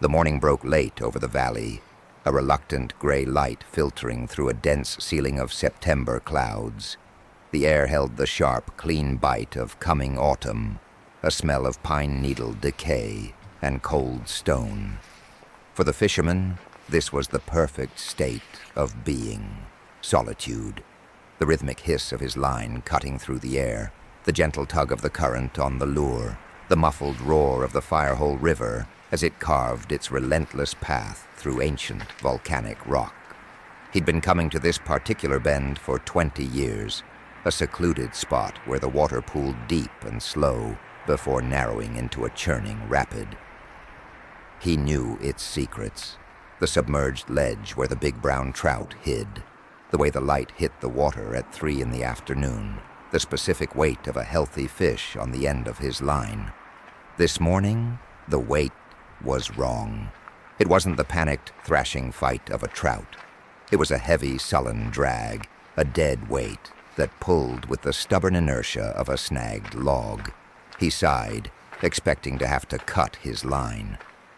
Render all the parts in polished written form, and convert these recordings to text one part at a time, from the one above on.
The morning broke late over the valley, a reluctant gray light filtering through a dense ceiling of September clouds. The air held the sharp, clean bite of coming autumn, a smell of pine needle decay and cold stone. For the fisherman, this was the perfect state of being. Solitude. The rhythmic hiss of his line cutting through the air, the gentle tug of the current on the lure, the muffled roar of the Firehole River as it carved its relentless path through ancient volcanic rock. He'd been coming to this particular bend for 20 years, a secluded spot where the water pooled deep and slow before narrowing into a churning rapid. He knew its secrets, the submerged ledge where the big brown trout hid, the way the light hit the water at 3 in the afternoon, the specific weight of a healthy fish on the end of his line. This morning, the weight was wrong. It wasn't the panicked, thrashing fight of a trout. It was a heavy, sullen drag, a dead weight that pulled with the stubborn inertia of a snagged log. He sighed, expecting to have to cut his line.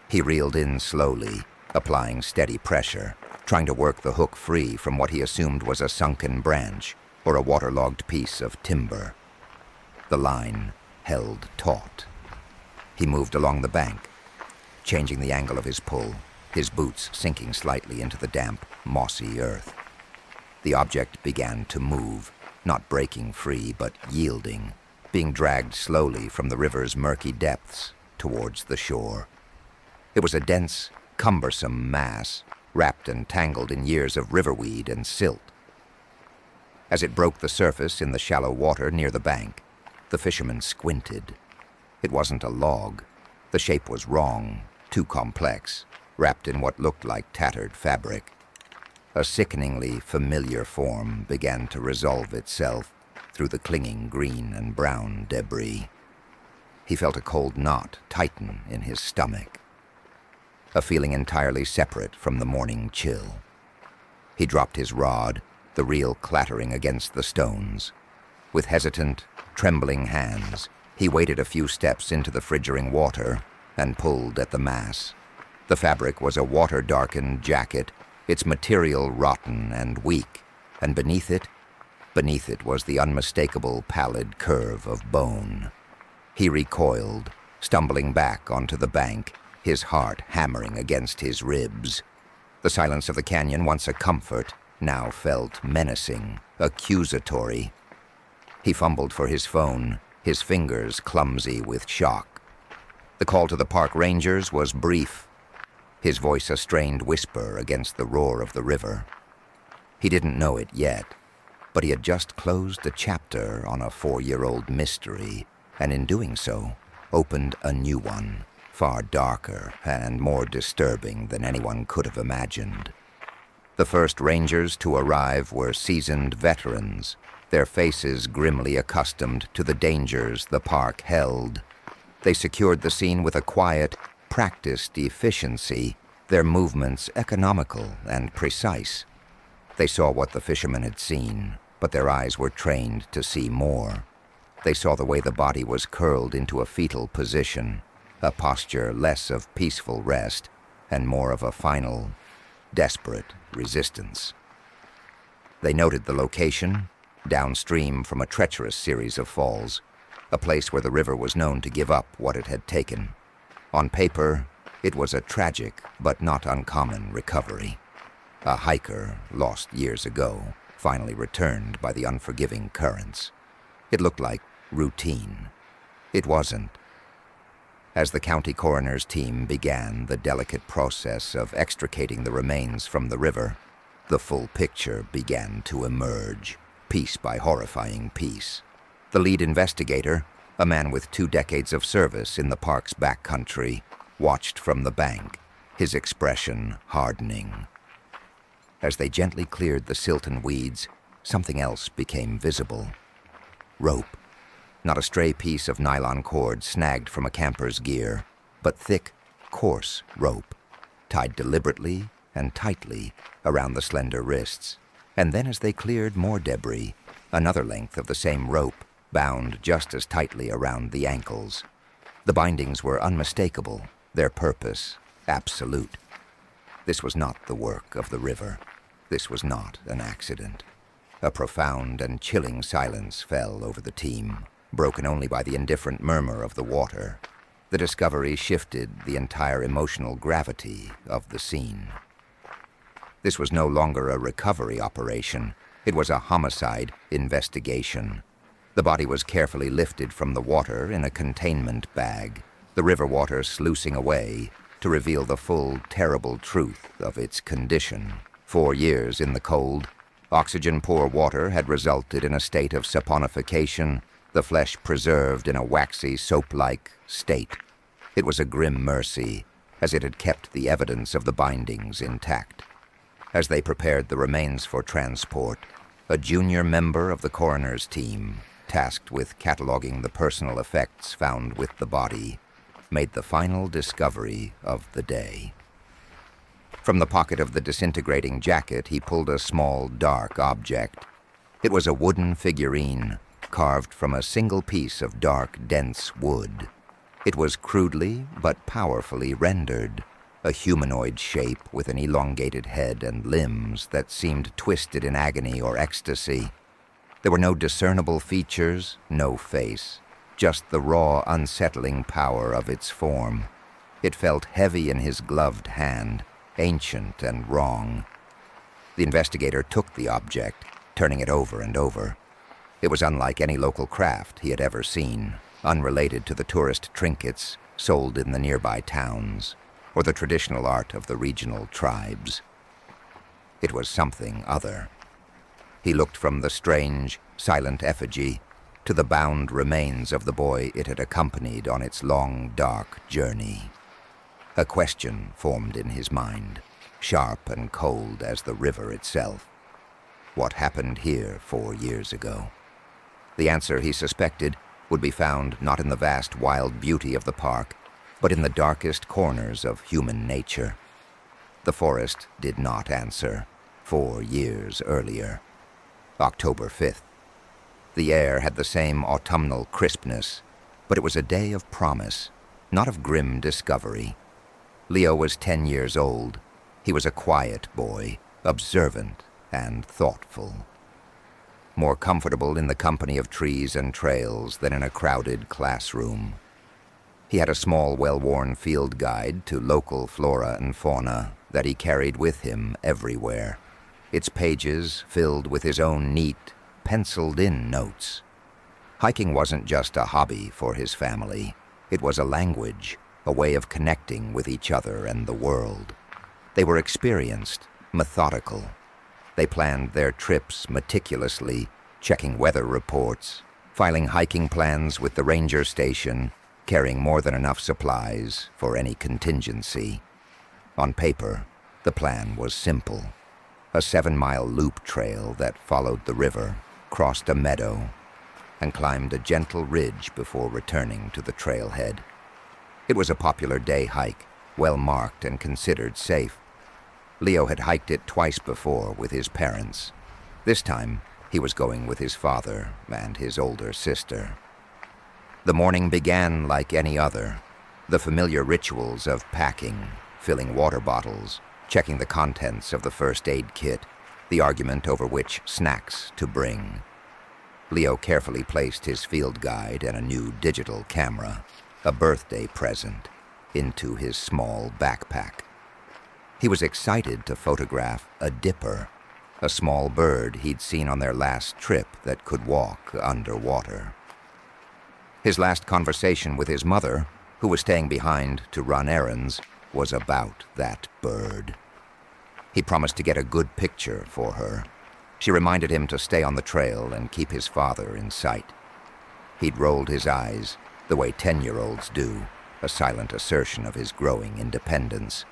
He reeled in slowly, applying steady pressure, trying to work the hook free from what he assumed was a sunken branch or a waterlogged piece of timber. The line held taut. He moved along the bank, changing the angle of his pull, his boots sinking slightly into the damp, mossy earth. The object began to move, not breaking free, but yielding, being dragged slowly from the river's murky depths towards the shore. It was a dense, cumbersome mass, wrapped and tangled in years of riverweed and silt. As it broke the surface in the shallow water near the bank, the fisherman squinted. It wasn't a log. The shape was wrong, too complex, wrapped in what looked like tattered fabric. A sickeningly familiar form began to resolve itself through the clinging green and brown debris. He felt a cold knot tighten in his stomach, a feeling entirely separate from the morning chill. He dropped his rod, the reel clattering against the stones. With hesitant, trembling hands, he waded a few steps into the frigid water and pulled at the mass. The fabric was a water-darkened jacket, its material rotten and weak, and beneath it was the unmistakable pallid curve of bone. He recoiled, stumbling back onto the bank, his heart hammering against his ribs. The silence of the canyon, once a comfort, now felt menacing, accusatory. He fumbled for his phone, his fingers clumsy with shock. The call to the park rangers was brief, his voice a strained whisper against the roar of the river. He didn't know it yet, but he had just closed a chapter on a 4-year-old mystery, and in doing so, opened a new one, far darker and more disturbing than anyone could have imagined. The first rangers to arrive were seasoned veterans, their faces grimly accustomed to the dangers the park held. They secured the scene with a quiet, practiced efficiency, their movements economical and precise. They saw what the fisherman had seen, but their eyes were trained to see more. They saw the way the body was curled into a fetal position, a posture less of peaceful rest and more of a final, desperate resistance. They noted the location, downstream from a treacherous series of falls, a place where the river was known to give up what it had taken. On paper, it was a tragic but not uncommon recovery. A hiker, lost years ago, finally returned by the unforgiving currents. It looked like routine. It wasn't. As the county coroner's team began the delicate process of extricating the remains from the river, the full picture began to emerge, piece by horrifying piece. The lead investigator, a man with 2 decades of service in the park's backcountry, watched from the bank, his expression hardening. As they gently cleared the silt and weeds, something else became visible. Rope. Not a stray piece of nylon cord snagged from a camper's gear, but thick, coarse rope, tied deliberately and tightly around the slender wrists. And then as they cleared more debris, another length of the same rope bound just as tightly around the ankles. The bindings were unmistakable, their purpose absolute. This was not the work of the river. This was not an accident. A profound and chilling silence fell over the team, broken only by the indifferent murmur of the water. The discovery shifted the entire emotional gravity of the scene. This was no longer a recovery operation. It was a homicide investigation. The body was carefully lifted from the water in a containment bag, the river water sluicing away to reveal the full, terrible truth of its condition. 4 years in the cold, oxygen-poor water had resulted in a state of saponification, the flesh preserved in a waxy, soap-like state. It was a grim mercy, as it had kept the evidence of the bindings intact. As they prepared the remains for transport, a junior member of the coroner's team, tasked with cataloging the personal effects found with the body, made the final discovery of the day. From the pocket of the disintegrating jacket, he pulled a small, dark object. It was a wooden figurine, carved from a single piece of dark, dense wood. It was crudely but powerfully rendered, a humanoid shape with an elongated head and limbs that seemed twisted in agony or ecstasy. There were no discernible features, no face, just the raw, unsettling power of its form. It felt heavy in his gloved hand, ancient and wrong. The investigator took the object, turning it over and over. It was unlike any local craft he had ever seen, unrelated to the tourist trinkets sold in the nearby towns, or the traditional art of the regional tribes. It was something other. He looked from the strange, silent effigy to the bound remains of the boy it had accompanied on its long, dark journey. A question formed in his mind, sharp and cold as the river itself. What happened here 4 years ago? The answer, he suspected, would be found not in the vast wild beauty of the park, but in the darkest corners of human nature. The forest did not answer 4 years earlier. October 5th. The air had the same autumnal crispness, but it was a day of promise, not of grim discovery. Leo was 10 years old. He was a quiet boy, observant and thoughtful. More comfortable in the company of trees and trails than in a crowded classroom. He had a small, well-worn field guide to local flora and fauna that he carried with him everywhere, its pages filled with his own neat, penciled-in notes. Hiking wasn't just a hobby for his family. It was a language, a way of connecting with each other and the world. They were experienced, methodical. They planned their trips meticulously, checking weather reports, filing hiking plans with the ranger station, carrying more than enough supplies for any contingency. On paper, the plan was simple. A 7-mile loop trail that followed the river, crossed a meadow, and climbed a gentle ridge before returning to the trailhead. It was a popular day hike, well marked and considered safe. Leo had hiked it twice before with his parents. This time, he was going with his father and his older sister. The morning began like any other. The familiar rituals of packing, filling water bottles, checking the contents of the first aid kit, the argument over which snacks to bring. Leo carefully placed his field guide and a new digital camera, a birthday present, into his small backpack. He was excited to photograph a dipper, a small bird he'd seen on their last trip that could walk underwater. His last conversation with his mother, who was staying behind to run errands, was about that bird. He promised to get a good picture for her. She reminded him to stay on the trail and keep his father in sight. He'd rolled his eyes, the way 10-year-olds do, a silent assertion of his growing independence.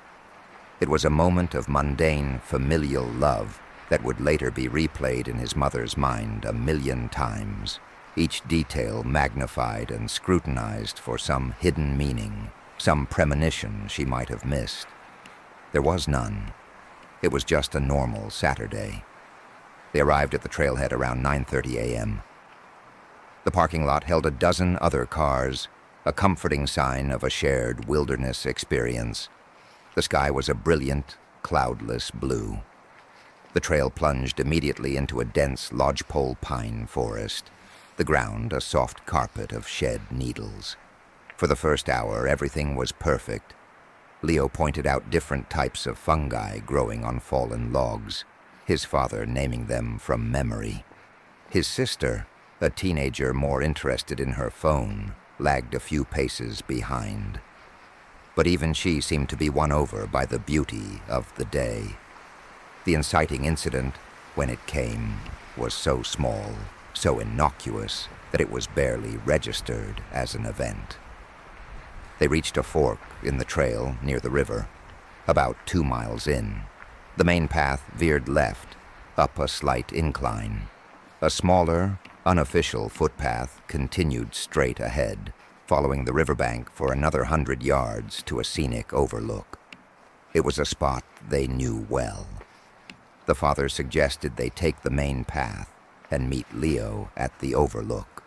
It was a moment of mundane, familial love that would later be replayed in his mother's mind 1,000,000 times, each detail magnified and scrutinized for some hidden meaning, some premonition she might have missed. There was none. It was just a normal Saturday. They arrived at the trailhead around 9:30 a.m. The parking lot held a dozen other cars, a comforting sign of a shared wilderness experience. The sky was a brilliant, cloudless blue. The trail plunged immediately into a dense lodgepole pine forest, the ground a soft carpet of shed needles. For the first hour, everything was perfect. Leo pointed out different types of fungi growing on fallen logs, his father naming them from memory. His sister, a teenager more interested in her phone, lagged a few paces behind. But even she seemed to be won over by the beauty of the day. The inciting incident, when it came, was so small, so innocuous, that it was barely registered as an event. They reached a fork in the trail near the river, about 2 miles in. The main path veered left, up a slight incline. A smaller, unofficial footpath continued straight ahead, following the riverbank for another 100 yards to a scenic overlook. It was a spot they knew well. The father suggested they take the main path and meet Leo at the overlook.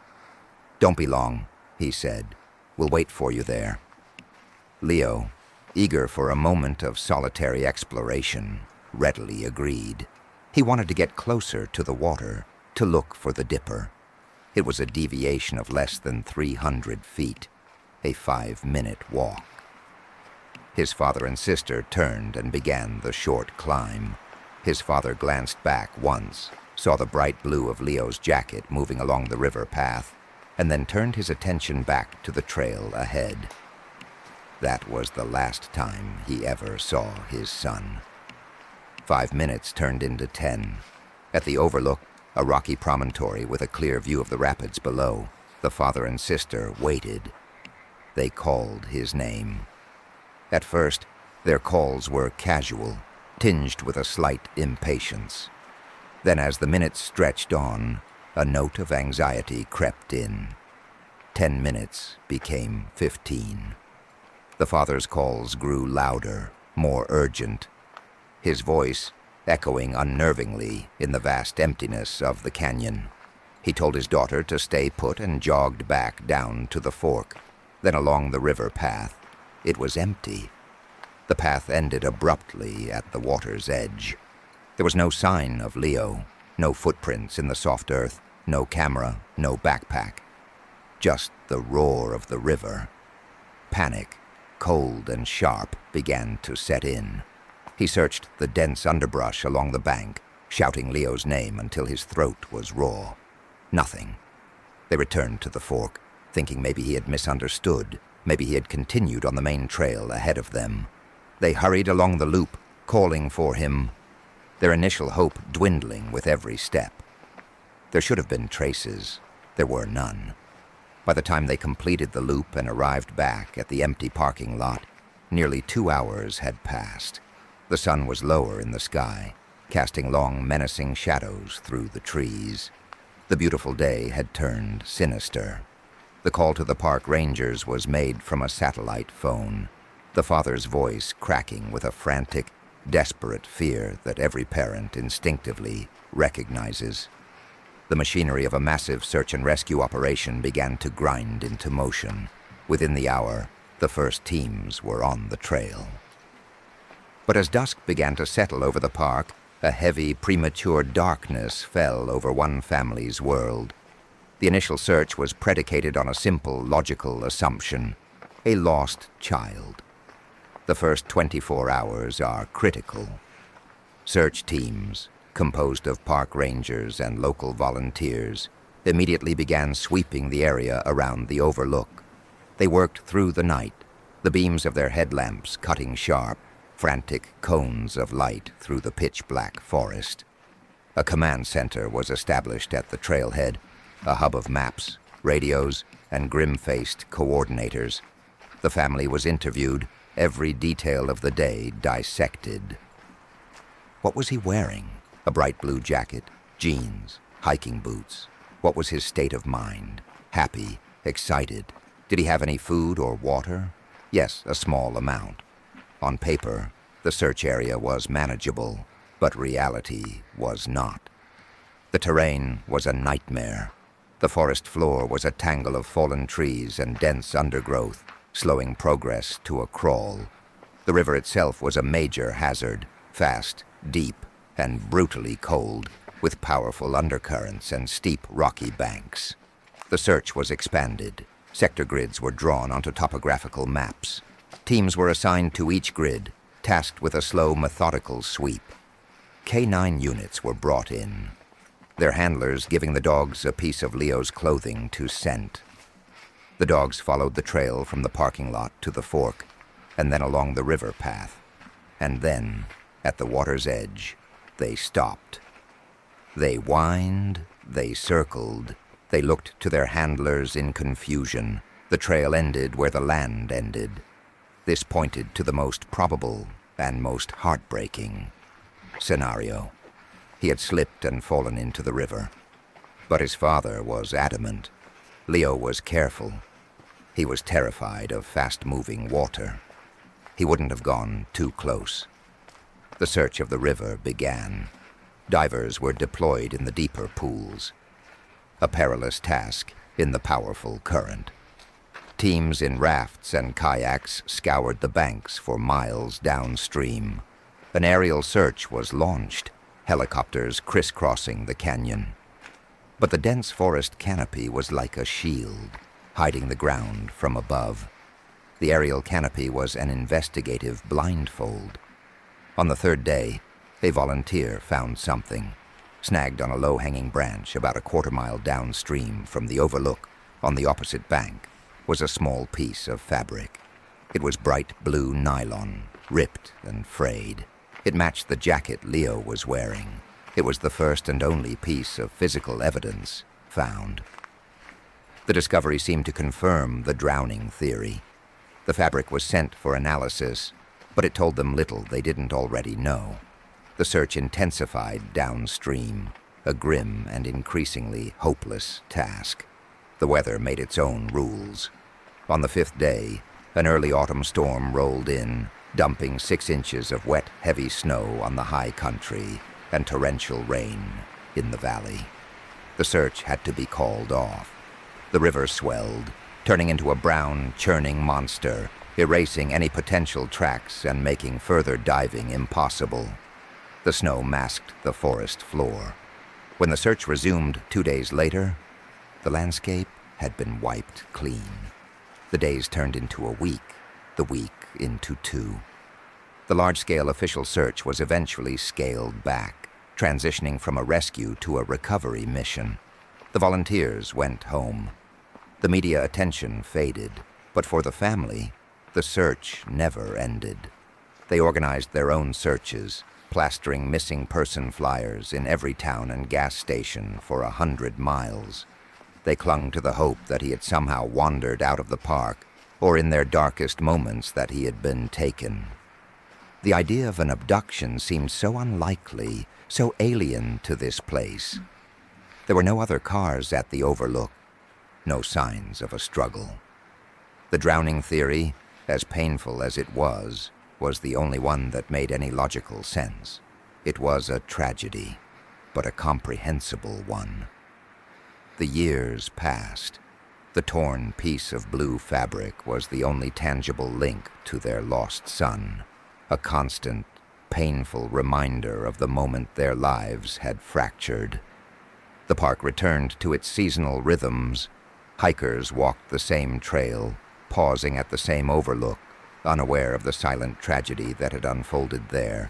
"Don't be long," he said. "We'll wait for you there." Leo, eager for a moment of solitary exploration, readily agreed. He wanted to get closer to the water, to look for the dipper. It was a deviation of less than 300 feet, a 5-minute walk. His father and sister turned and began the short climb. His father glanced back once, saw the bright blue of Leo's jacket moving along the river path, and then turned his attention back to the trail ahead. That was the last time he ever saw his son. 5 minutes turned into 10. At the overlook, a rocky promontory with a clear view of the rapids below, the father and sister waited. They called his name. At first, their calls were casual, tinged with a slight impatience. Then as the minutes stretched on, a note of anxiety crept in. 10 minutes became 15. The father's calls grew louder, more urgent, his voice echoing unnervingly in the vast emptiness of the canyon. He told his daughter to stay put and jogged back down to the fork, then along the river path. It was empty. The path ended abruptly at the water's edge. There was no sign of Leo, no footprints in the soft earth, no camera, no backpack. Just the roar of the river. Panic, cold and sharp, began to set in. He searched the dense underbrush along the bank, shouting Leo's name until his throat was raw. Nothing. They returned to the fork, thinking maybe he had misunderstood, maybe he had continued on the main trail ahead of them. They hurried along the loop, calling for him, their initial hope dwindling with every step. There should have been traces. There were none. By the time they completed the loop and arrived back at the empty parking lot, nearly 2 hours had passed. The sun was lower in the sky, casting long, menacing shadows through the trees. The beautiful day had turned sinister. The call to the park rangers was made from a satellite phone, the father's voice cracking with a frantic, desperate fear that every parent instinctively recognizes. The machinery of a massive search and rescue operation began to grind into motion. Within the hour, the first teams were on the trail. But as dusk began to settle over the park, a heavy, premature darkness fell over one family's world. The initial search was predicated on a simple, logical assumption: a lost child. The first 24 hours are critical. Search teams, composed of park rangers and local volunteers, immediately began sweeping the area around the overlook. They worked through the night, the beams of their headlamps cutting sharp, frantic cones of light through the pitch-black forest. A command center was established at the trailhead, a hub of maps, radios, and grim-faced coordinators. The family was interviewed, every detail of the day dissected. What was he wearing? A bright blue jacket, jeans, hiking boots. What was his state of mind? Happy, excited. Did he have any food or water? Yes, a small amount. On paper, the search area was manageable, but reality was not. The terrain was a nightmare. The forest floor was a tangle of fallen trees and dense undergrowth, slowing progress to a crawl. The river itself was a major hazard, fast, deep, and brutally cold, with powerful undercurrents and steep rocky banks. The search was expanded. Sector grids were drawn onto topographical maps. Teams were assigned to each grid, tasked with a slow, methodical sweep. K9 units were brought in, their handlers giving the dogs a piece of Leo's clothing to scent. The dogs followed the trail from the parking lot to the fork, and then along the river path. And then, at the water's edge, they stopped. They whined, they circled, they looked to their handlers in confusion. The trail ended where the land ended. This pointed to the most probable and most heartbreaking scenario. He had slipped and fallen into the river. But his father was adamant. Leo was careful. He was terrified of fast-moving water. He wouldn't have gone too close. The search of the river began. Divers were deployed in the deeper pools. A perilous task in the powerful current. Teams in rafts and kayaks scoured the banks for miles downstream. An aerial search was launched, helicopters crisscrossing the canyon. But the dense forest canopy was like a shield, hiding the ground from above. The aerial canopy was an investigative blindfold. On the third day, a volunteer found something. Snagged on a low-hanging branch about a quarter-mile downstream from the overlook on the opposite bank was a small piece of fabric. It was bright blue nylon, ripped and frayed. It matched the jacket Leo was wearing. It was the first and only piece of physical evidence found. The discovery seemed to confirm the drowning theory. The fabric was sent for analysis, but it told them little they didn't already know. The search intensified downstream, a grim and increasingly hopeless task. The weather made its own rules. On the fifth day, an early autumn storm rolled in, dumping 6 inches of wet, heavy snow on the high country and torrential rain in the valley. The search had to be called off. The river swelled, turning into a brown, churning monster, erasing any potential tracks and making further diving impossible. The snow masked the forest floor. When the search resumed 2 days later, the landscape had been wiped clean. The days turned into a week, the week into 2. The large-scale official search was eventually scaled back, transitioning from a rescue to a recovery mission. The volunteers went home. The media attention faded, but for the family, the search never ended. They organized their own searches, plastering missing person flyers in every town and gas station for 100 miles. They clung to the hope that he had somehow wandered out of the park, or in their darkest moments that he had been taken. The idea of an abduction seemed so unlikely, so alien to this place. There were no other cars at the overlook, no signs of a struggle. The drowning theory, as painful as it was the only one that made any logical sense. It was a tragedy, but a comprehensible one. The years passed. The torn piece of blue fabric was the only tangible link to their lost son, a constant, painful reminder of the moment their lives had fractured. The park returned to its seasonal rhythms. Hikers walked the same trail, pausing at the same overlook, unaware of the silent tragedy that had unfolded there.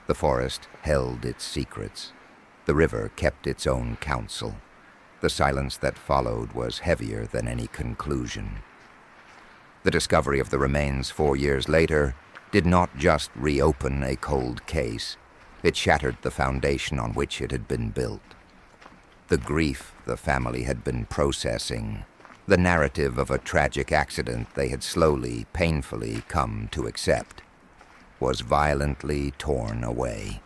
The forest held its secrets. The river kept its own counsel. The silence that followed was heavier than any conclusion. The discovery of the remains 4 years later did not just reopen a cold case. It shattered the foundation on which it had been built. The grief the family had been processing, the narrative of a tragic accident they had slowly, painfully come to accept, was violently torn away.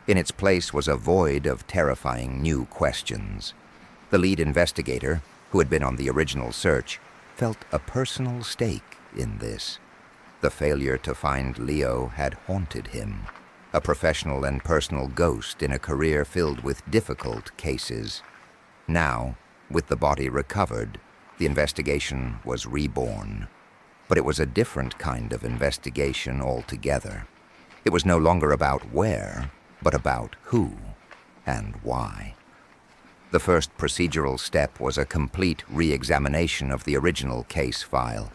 In its place was a void of terrifying new questions. The lead investigator, who had been on the original search, felt a personal stake in this. The failure to find Leo had haunted him, a professional and personal ghost in a career filled with difficult cases. Now, with the body recovered, the investigation was reborn. But it was a different kind of investigation altogether. It was no longer about where, but about who and why. The first procedural step was a complete re-examination of the original case file.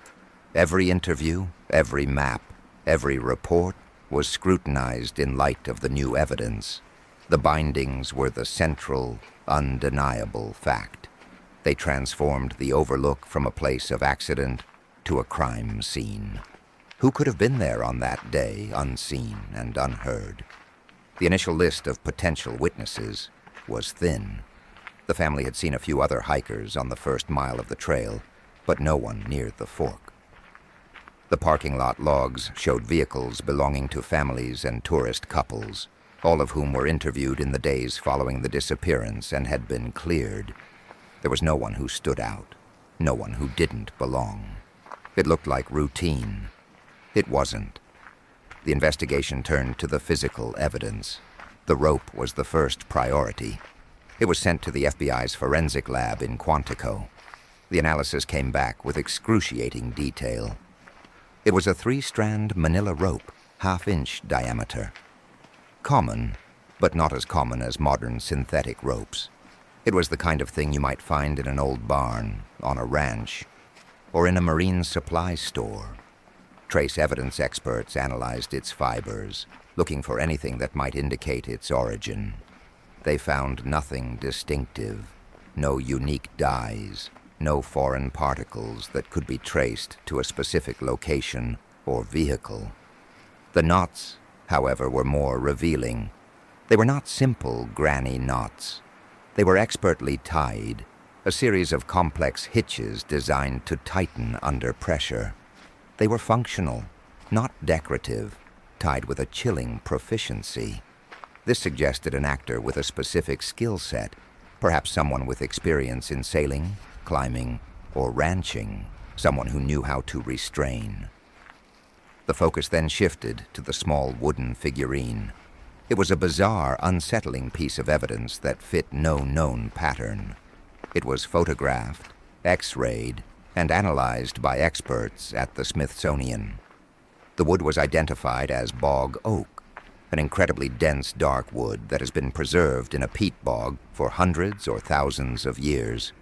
Every interview, every map, every report was scrutinized in light of the new evidence. The bindings were the central, undeniable fact. They transformed the overlook from a place of accident to a crime scene. Who could have been there on that day, unseen and unheard? The initial list of potential witnesses was thin. The family had seen a few other hikers on the first mile of the trail, but no one near the fork. The parking lot logs showed vehicles belonging to families and tourist couples, all of whom were interviewed in the days following the disappearance and had been cleared. There was no one who stood out, no one who didn't belong. It looked like routine. It wasn't. The investigation turned to the physical evidence. The rope was the first priority. It was sent to the FBI's forensic lab in Quantico. The analysis came back with excruciating detail. It was a 3-strand manila rope, half-inch diameter. Common, but not as common as modern synthetic ropes. It was the kind of thing you might find in an old barn, on a ranch, or in a marine supply store. Trace evidence experts analyzed its fibers, looking for anything that might indicate its origin. They found nothing distinctive, no unique dyes, no foreign particles that could be traced to a specific location or vehicle. The knots, however, were more revealing. They were not simple granny knots. They were expertly tied, a series of complex hitches designed to tighten under pressure. They were functional, not decorative, tied with a chilling proficiency. This suggested an actor with a specific skill set, perhaps someone with experience in sailing, climbing, or ranching, someone who knew how to restrain. The focus then shifted to the small wooden figurine. It was a bizarre, unsettling piece of evidence that fit no known pattern. It was photographed, X-rayed, and analyzed by experts at the Smithsonian. The wood was identified as bog oak, an incredibly dense dark wood that has been preserved in a peat bog for hundreds or thousands of years.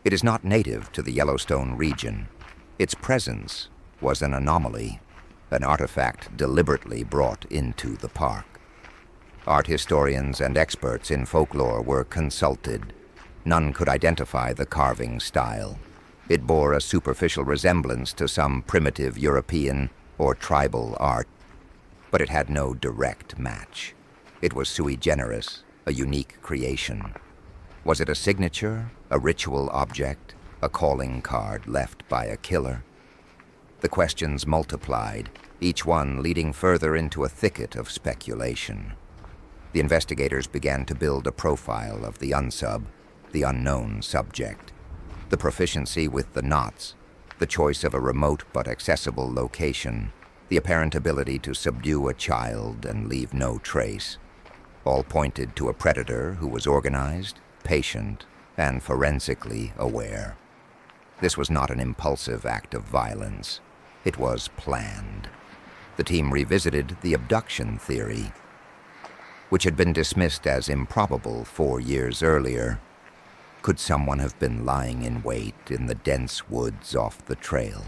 It is not native to the Yellowstone region. Its presence was an anomaly, an artifact deliberately brought into the park. Art historians and experts in folklore were consulted. None could identify the carving style. It bore a superficial resemblance to some primitive European or tribal art, but it had no direct match. It was sui generis, a unique creation. Was it a signature, a ritual object, a calling card left by a killer? The questions multiplied, each one leading further into a thicket of speculation. The investigators began to build a profile of the unsub, the unknown subject. The proficiency with the knots, the choice of a remote but accessible location, the apparent ability to subdue a child and leave no trace, all pointed to a predator who was organized, patient, and forensically aware. This was not an impulsive act of violence. It was planned. The team revisited the abduction theory, which had been dismissed as improbable 4 years earlier. Could someone have been lying in wait in the dense woods off the trail?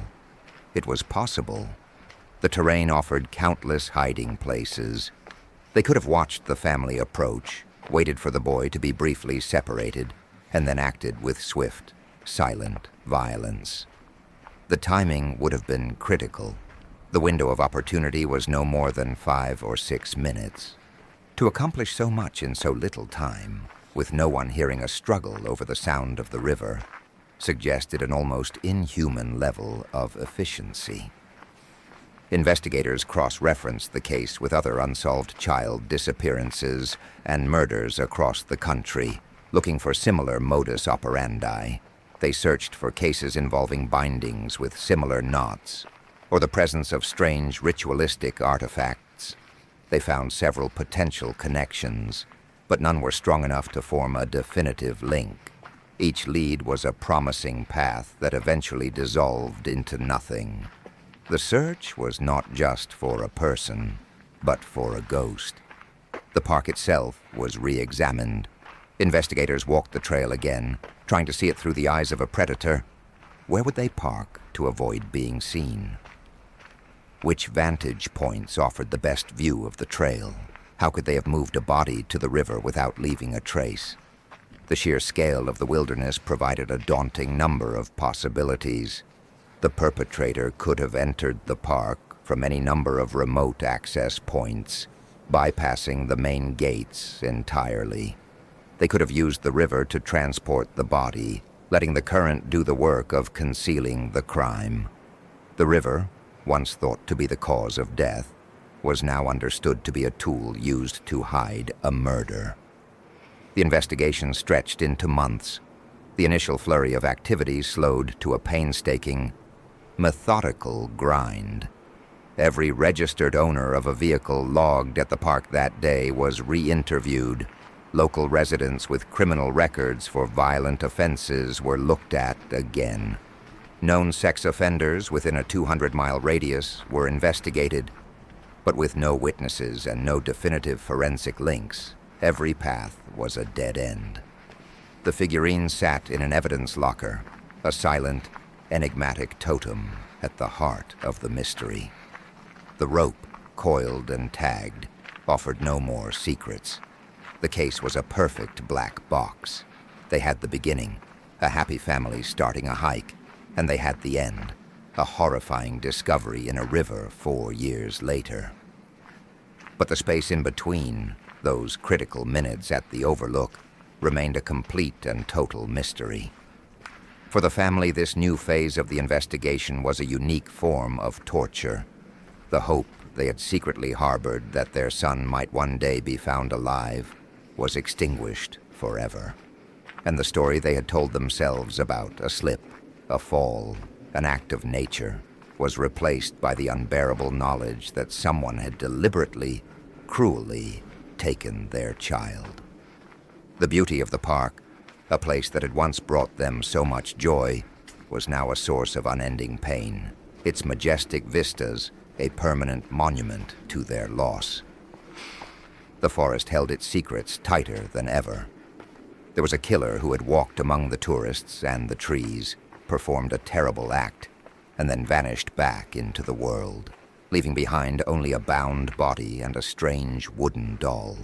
It was possible. The terrain offered countless hiding places. They could have watched the family approach, waited for the boy to be briefly separated, and then acted with swift, silent violence. The timing would have been critical. The window of opportunity was no more than 5 or 6 minutes. To accomplish so much in so little time, with no one hearing a struggle over the sound of the river, suggested an almost inhuman level of efficiency. Investigators cross-referenced the case with other unsolved child disappearances and murders across the country, looking for similar modus operandi. They searched for cases involving bindings with similar knots, or the presence of strange ritualistic artifacts. They found several potential connections, but none were strong enough to form a definitive link. Each lead was a promising path that eventually dissolved into nothing. The search was not just for a person, but for a ghost. The park itself was re-examined. Investigators walked the trail again, trying to see it through the eyes of a predator. Where would they park to avoid being seen? Which vantage points offered the best view of the trail? How could they have moved a body to the river without leaving a trace? The sheer scale of the wilderness provided a daunting number of possibilities. The perpetrator could have entered the park from any number of remote access points, bypassing the main gates entirely. They could have used the river to transport the body, letting the current do the work of concealing the crime. The river, once thought to be the cause of death, was now understood to be a tool used to hide a murder. The investigation stretched into months. The initial flurry of activity slowed to a painstaking, methodical grind. Every registered owner of a vehicle logged at the park that day was re-interviewed. Local residents with criminal records for violent offenses were looked at again. Known sex offenders within a 200-mile radius were investigated, but with no witnesses and no definitive forensic links, every path was a dead end. The figurine sat in an evidence locker, a silent, enigmatic totem at the heart of the mystery. The rope, coiled and tagged, offered no more secrets. The case was a perfect black box. They had the beginning, a happy family starting a hike, and they had the end, a horrifying discovery in a river 4 years later. But the space in between, those critical minutes at the overlook, remained a complete and total mystery. For the family, this new phase of the investigation was a unique form of torture. The hope they had secretly harbored that their son might one day be found alive was extinguished forever. And the story they had told themselves about a slip, a fall, an act of nature, was replaced by the unbearable knowledge that someone had deliberately, cruelly taken their child. The beauty of the park, a place that had once brought them so much joy, was now a source of unending pain, its majestic vistas a permanent monument to their loss. The forest held its secrets tighter than ever. There was a killer who had walked among the tourists and the trees, performed a terrible act, and then vanished back into the world, leaving behind only a bound body and a strange wooden doll.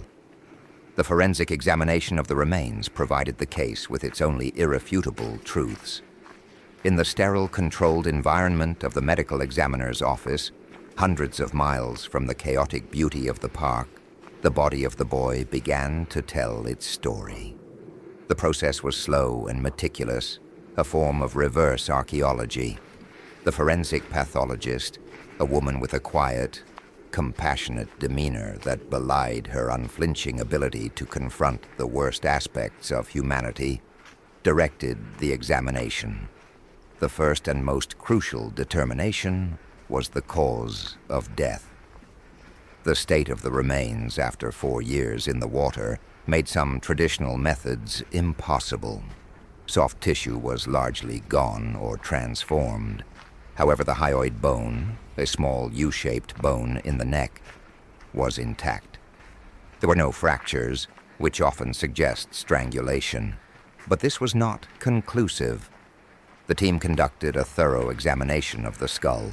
The forensic examination of the remains provided the case with its only irrefutable truths. In the sterile, controlled environment of the medical examiner's office, hundreds of miles from the chaotic beauty of the park, the body of the boy began to tell its story. The process was slow and meticulous, a form of reverse archaeology. The forensic pathologist, a woman with a quiet, compassionate demeanor that belied her unflinching ability to confront the worst aspects of humanity, directed the examination. The first and most crucial determination was the cause of death. The state of the remains after 4 years in the water made some traditional methods impossible. Soft tissue was largely gone or transformed. However, the hyoid bone, a small U-shaped bone in the neck, was intact. There were no fractures, which often suggests strangulation, but this was not conclusive. The team conducted a thorough examination of the skull.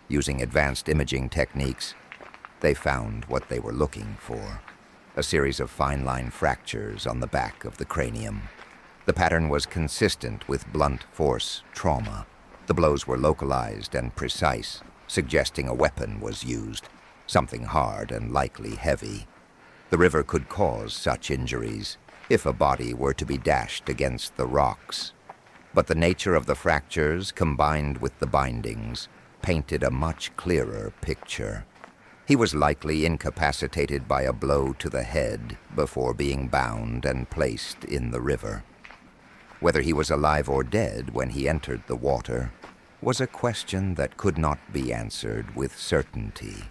Using advanced imaging techniques, they found what they were looking for, a series of fine-line fractures on the back of the cranium. The pattern was consistent with blunt force trauma. The blows were localized and precise, suggesting a weapon was used, something hard and likely heavy. The river could cause such injuries if a body were to be dashed against the rocks. But the nature of the fractures, combined with the bindings, painted a much clearer picture. He was likely incapacitated by a blow to the head before being bound and placed in the river. Whether he was alive or dead when he entered the water was a question that could not be answered with certainty.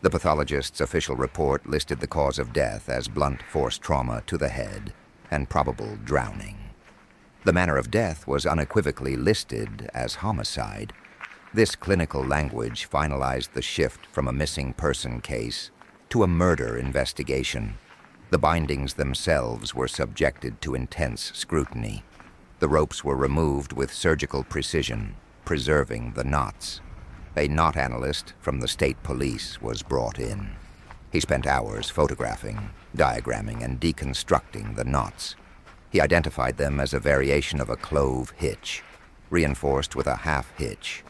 The pathologist's official report listed the cause of death as blunt force trauma to the head and probable drowning. The manner of death was unequivocally listed as homicide. This clinical language finalized the shift from a missing person case to a murder investigation. The bindings themselves were subjected to intense scrutiny. The ropes were removed with surgical precision, preserving the knots. A knot analyst from the state police was brought in. He spent hours photographing, diagramming, and deconstructing the knots. He identified them as a variation of a clove hitch, reinforced with a half hitch,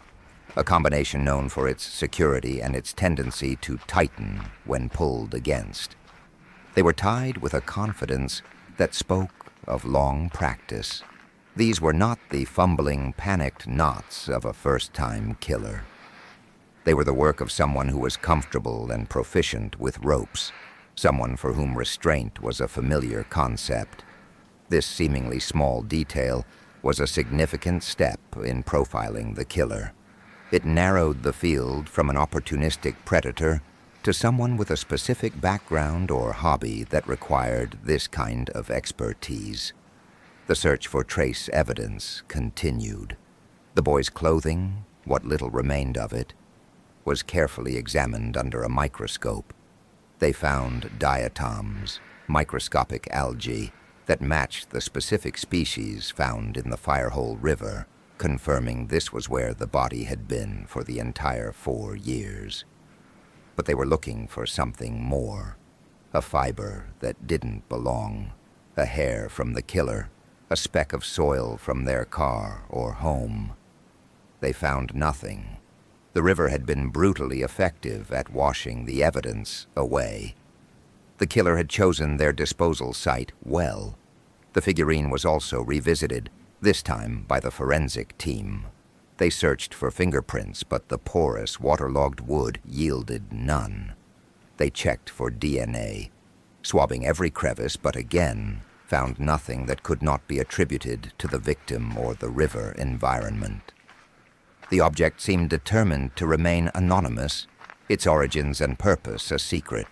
a combination known for its security and its tendency to tighten when pulled against. They were tied with a confidence that spoke of long practice. These were not the fumbling, panicked knots of a first-time killer. They were the work of someone who was comfortable and proficient with ropes, someone for whom restraint was a familiar concept. This seemingly small detail was a significant step in profiling the killer. It narrowed the field from an opportunistic predator to someone with a specific background or hobby that required this kind of expertise. The search for trace evidence continued. The boy's clothing, what little remained of it, was carefully examined under a microscope. They found diatoms, microscopic algae, that matched the specific species found in the Firehole River, confirming this was where the body had been for the entire 4 years. But they were looking for something more. A fiber that didn't belong, a hair from the killer, a speck of soil from their car or home. They found nothing. The river had been brutally effective at washing the evidence away. The killer had chosen their disposal site well. The figurine was also revisited, this time by the forensic team. They searched for fingerprints, but the porous, waterlogged wood yielded none. They checked for DNA, swabbing every crevice, but again found nothing that could not be attributed to the victim or the river environment. The object seemed determined to remain anonymous, its origins and purpose a secret.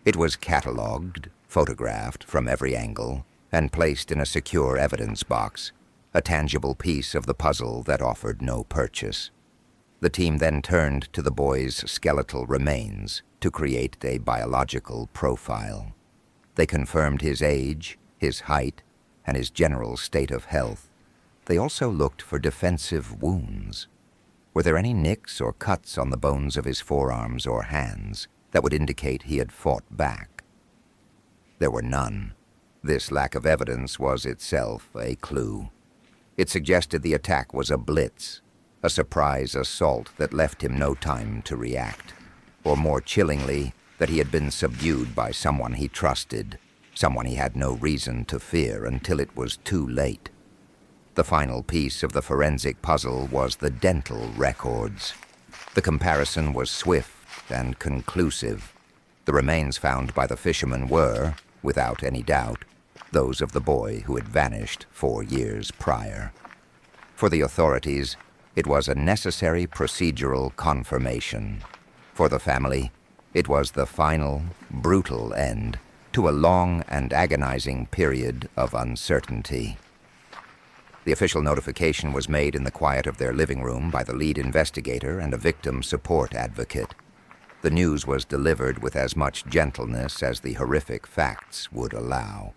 It was catalogued, photographed from every angle, and placed in a secure evidence box, a tangible piece of the puzzle that offered no purchase. The team then turned to the boy's skeletal remains to create a biological profile. They confirmed his age, his height, and his general state of health. They also looked for defensive wounds. Were there any nicks or cuts on the bones of his forearms or hands that would indicate he had fought back? There were none. This lack of evidence was itself a clue. It suggested the attack was a blitz, a surprise assault that left him no time to react, or more chillingly, that he had been subdued by someone he trusted, someone he had no reason to fear until it was too late. The final piece of the forensic puzzle was the dental records. The comparison was swift and conclusive. The remains found by the fisherman were, without any doubt, those of the boy who had vanished 4 years prior. For the authorities, it was a necessary procedural confirmation. For the family, it was the final, brutal end to a long and agonizing period of uncertainty. The official notification was made in the quiet of their living room by the lead investigator and a victim support advocate. The news was delivered with as much gentleness as the horrific facts would allow.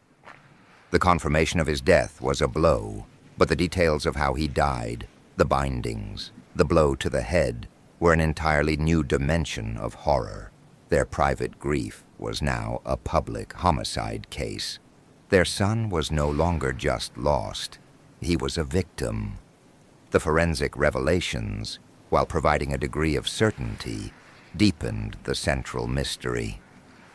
The confirmation of his death was a blow, but the details of how he died, the bindings, the blow to the head, were an entirely new dimension of horror. Their private grief was now a public homicide case. Their son was no longer just lost. He was a victim. The forensic revelations, while providing a degree of certainty, deepened the central mystery.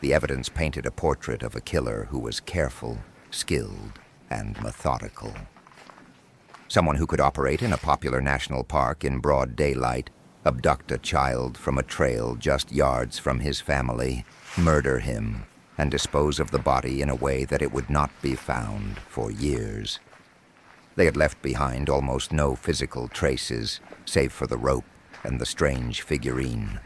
The evidence painted a portrait of a killer who was careful, skilled, and methodical. Someone who could operate in a popular national park in broad daylight, abduct a child from a trail just yards from his family, murder him, and dispose of the body in a way that it would not be found for years. They had left behind almost no physical traces, save for the rope and the strange figurine.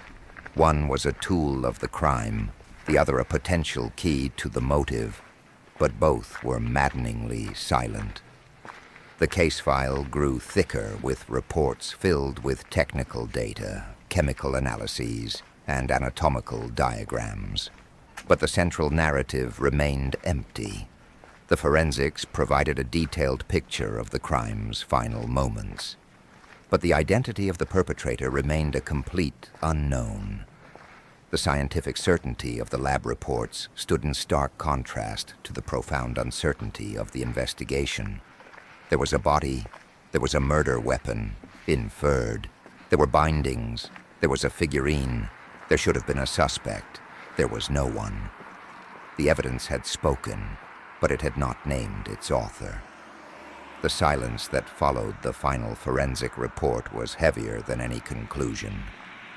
One was a tool of the crime, the other a potential key to the motive, but both were maddeningly silent. The case file grew thicker with reports filled with technical data, chemical analyses, and anatomical diagrams. But the central narrative remained empty. The forensics provided a detailed picture of the crime's final moments. But the identity of the perpetrator remained a complete unknown. The scientific certainty of the lab reports stood in stark contrast to the profound uncertainty of the investigation. There was a body, there was a murder weapon, inferred. There were bindings, there was a figurine, there should have been a suspect. There was no one. The evidence had spoken, but it had not named its author. The silence that followed the final forensic report was heavier than any conclusion.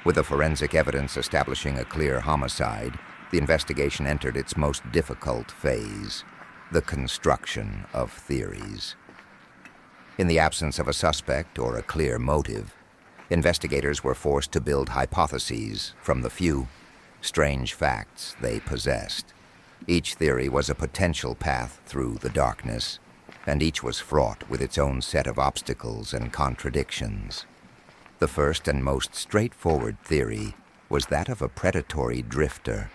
With the forensic evidence establishing a clear homicide, the investigation entered its most difficult phase, the construction of theories. In the absence of a suspect or a clear motive, investigators were forced to build hypotheses from the few, strange facts they possessed. Each theory was a potential path through the darkness, and each was fraught with its own set of obstacles and contradictions. The first and most straightforward theory was that of a predatory drifter.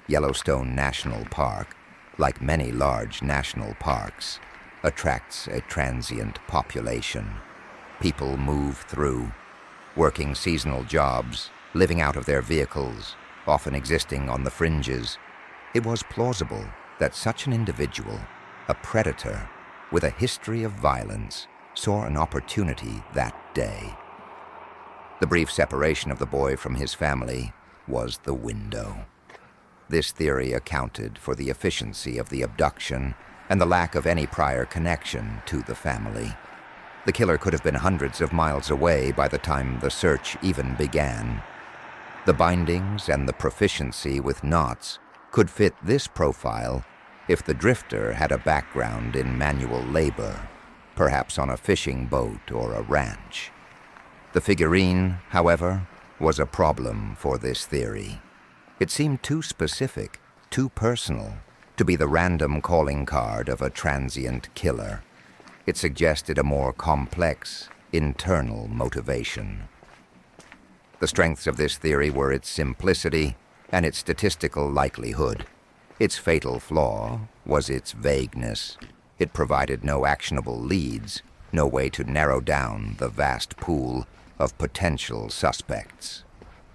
Yellowstone National Park, like many large national parks, attracts a transient population. People move through, working seasonal jobs, living out of their vehicles, often existing on the fringes. It was plausible that such an individual, a predator with a history of violence, saw an opportunity that day. The brief separation of the boy from his family was the window. This theory accounted for the efficiency of the abduction and the lack of any prior connection to the family. The killer could have been hundreds of miles away by the time the search even began. The bindings and the proficiency with knots could fit this profile if the drifter had a background in manual labor, perhaps on a fishing boat or a ranch. The figurine, however, was a problem for this theory. It seemed too specific, too personal, to be the random calling card of a transient killer. It suggested a more complex, internal motivation. The strengths of this theory were its simplicity and its statistical likelihood. Its fatal flaw was its vagueness. It provided no actionable leads, no way to narrow down the vast pool of potential suspects.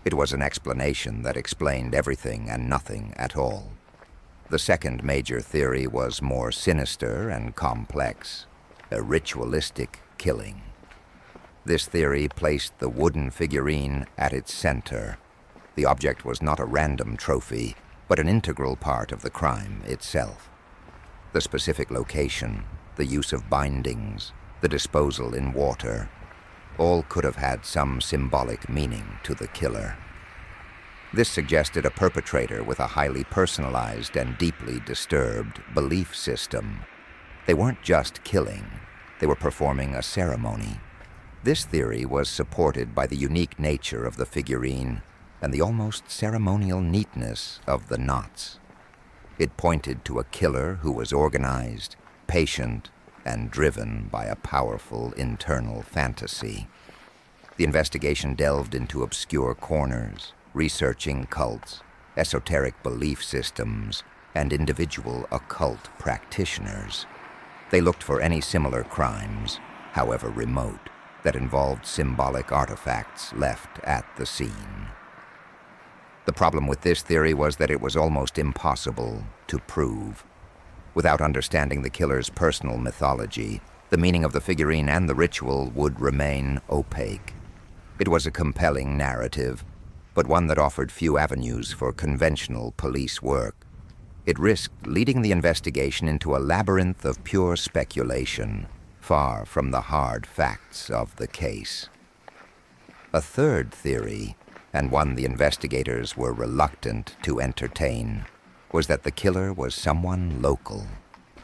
It was an explanation that explained everything and nothing at all. The second major theory was more sinister and complex, a ritualistic killing. This theory placed the wooden figurine at its center. The object was not a random trophy, but an integral part of the crime itself. The specific location, the use of bindings, the disposal in water, all could have had some symbolic meaning to the killer. This suggested a perpetrator with a highly personalized and deeply disturbed belief system. They weren't just killing, they were performing a ceremony. This theory was supported by the unique nature of the figurine and the almost ceremonial neatness of the knots. It pointed to a killer who was organized, patient, and driven by a powerful internal fantasy. The investigation delved into obscure corners, researching cults, esoteric belief systems, and individual occult practitioners. They looked for any similar crimes, however remote, that involved symbolic artifacts left at the scene. The problem with this theory was that it was almost impossible to prove. Without understanding the killer's personal mythology, the meaning of the figurine and the ritual would remain opaque. It was a compelling narrative, but one that offered few avenues for conventional police work. It risked leading the investigation into a labyrinth of pure speculation, far from the hard facts of the case. A third theory, and one the investigators were reluctant to entertain, was that the killer was someone local,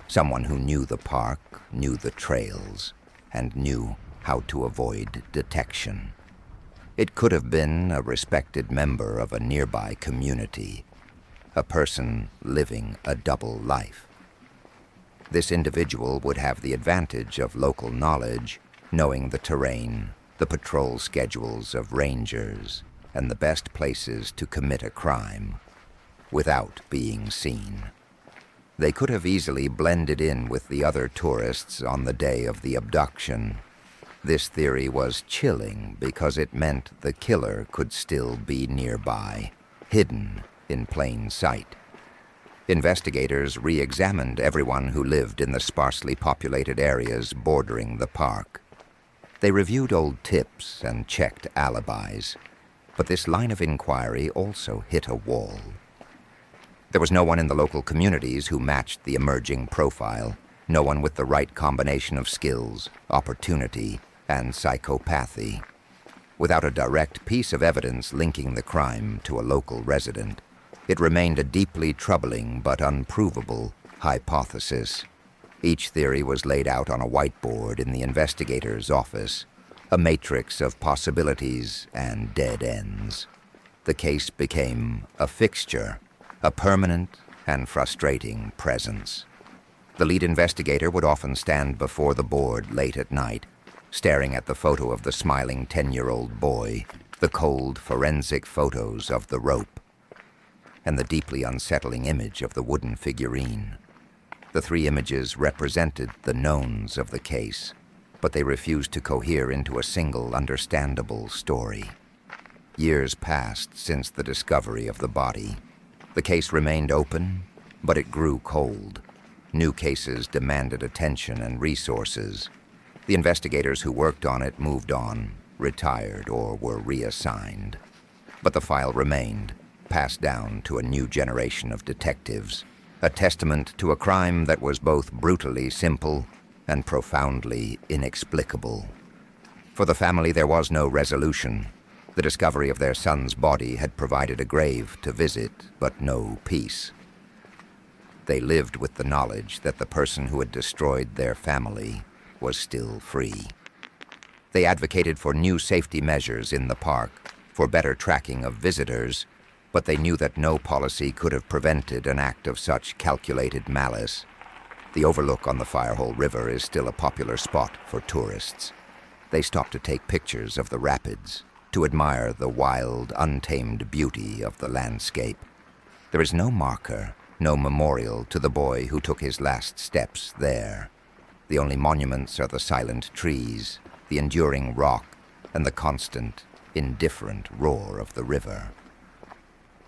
someone who knew the park, knew the trails, and knew how to avoid detection. It could have been a respected member of a nearby community, a person living a double life. This individual would have the advantage of local knowledge, knowing the terrain, the patrol schedules of rangers, and the best places to commit a crime, without being seen. They could have easily blended in with the other tourists on the day of the abduction. This theory was chilling because it meant the killer could still be nearby, hidden in plain sight. Investigators re-examined everyone who lived in the sparsely populated areas bordering the park. They reviewed old tips and checked alibis, but this line of inquiry also hit a wall. There was no one in the local communities who matched the emerging profile, no one with the right combination of skills, opportunity, and psychopathy. Without a direct piece of evidence linking the crime to a local resident, it remained a deeply troubling but unprovable hypothesis. Each theory was laid out on a whiteboard in the investigator's office, a matrix of possibilities and dead ends. The case became a fixture, a permanent and frustrating presence. The lead investigator would often stand before the board late at night, staring at the photo of the smiling 10-year-old boy, the cold forensic photos of the rope, and the deeply unsettling image of the wooden figurine. The three images represented the knowns of the case, but they refused to cohere into a single understandable story. Years passed since the discovery of the body. The case remained open, but it grew cold. New cases demanded attention and resources. The investigators who worked on it moved on, retired, or were reassigned. But the file remained, passed down to a new generation of detectives, a testament to a crime that was both brutally simple and profoundly inexplicable. For the family, there was no resolution. The discovery of their son's body had provided a grave to visit, but no peace. They lived with the knowledge that the person who had destroyed their family was still free. They advocated for new safety measures in the park, for better tracking of visitors, but they knew that no policy could have prevented an act of such calculated malice. The overlook on the Firehole River is still a popular spot for tourists. They stop to take pictures of the rapids, to admire the wild, untamed beauty of the landscape. There is no marker, no memorial to the boy who took his last steps there. The only monuments are the silent trees, the enduring rock, and the constant, indifferent roar of the river.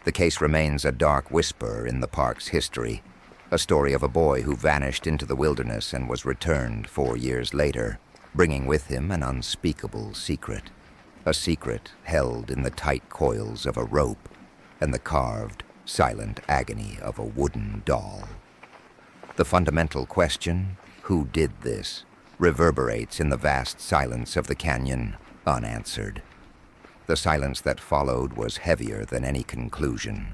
The case remains a dark whisper in the park's history, a story of a boy who vanished into the wilderness and was returned 4 years later, bringing with him an unspeakable secret. A secret held in the tight coils of a rope and the carved, silent agony of a wooden doll. The fundamental question, who did this, reverberates in the vast silence of the canyon, unanswered. The silence that followed was heavier than any conclusion.